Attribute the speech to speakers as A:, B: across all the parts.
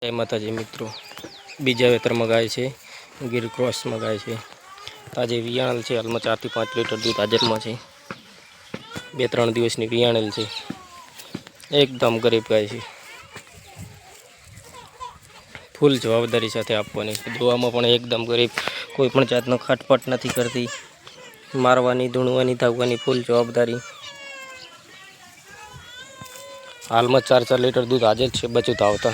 A: जय माताजी मित्रों, बीजा वेतर गाय है, गिर क्रॉस में गाय है। ताजे वियाणल है, हाल में 4 થી 5 लीटर दूध हाजर में है। 2-3 दिवसनी वियाणेल है, एकदम गरीब गाय है। फूल जवाबदारी साथे आपवानी, जोवामां पण एकदम गरीब, कोईपण जातनो खाटपाट नहीं करती। मारवानी, धूणवानी, धाववानी फूल जवाबदारी। हाल में 4-4 लीटर दूध हाजर है बच्चों धावता।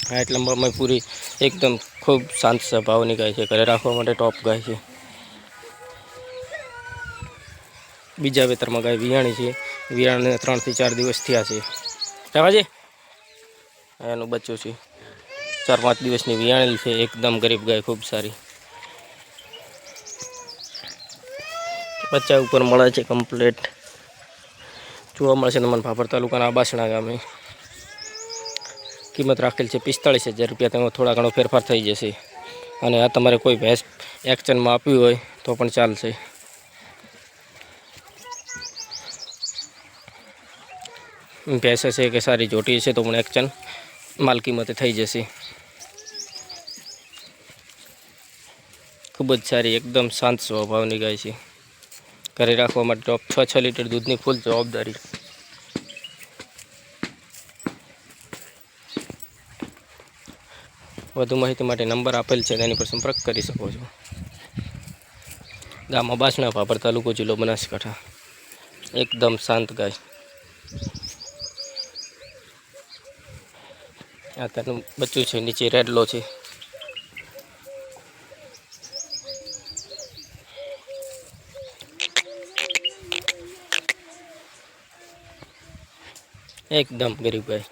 A: हाँ एटले मैं पूरी एकदम खूब शांत स्वभावनी गाय है, घरे राखवा माटे टॉप गाय है। बीजा वेतर में गाय वियाणी है, वियाणे 3 થી 4 दिवस थया छे। रावाजी एनु बच्चों है, 4-5 दिवसनी वियाणेल है, एकदम गरीब गाय, खूब सारी। बच्चा ऊपर मळे छे कम्प्लीट जोवा मळशे तमने भाभर तालुकाना आबासणा गामे। किंमत राखेल है 45,000 रुपया, तेमां थोड़ा घणो फेरफार थई जशे। अने आ तमारे कोई भैंस एक्शन में आपवी होय तो पण चालशे। भैंस हशे के सारी जोटी हशे तो पण एक्शन माल किंमते थई जशे। खूब ज सारी एकदम शांत स्वभावनी गाय छे, घरे राखवा माटे टॉप। 6-6 लीटर दूधनी फूल जवाबदारी। વધુ માહિતી માટે નંબર આપેલ છે તેની પર સંપર્ક કરી શકો છો। ગામ અબાસણા, ભાભર તાલુકો, જિલ્લો બનાસકાંઠા। एकदम शांत गाय। आ तेનું બચ્ચું છે, નીચે રેડલો છે। एकदम गरीब गाय।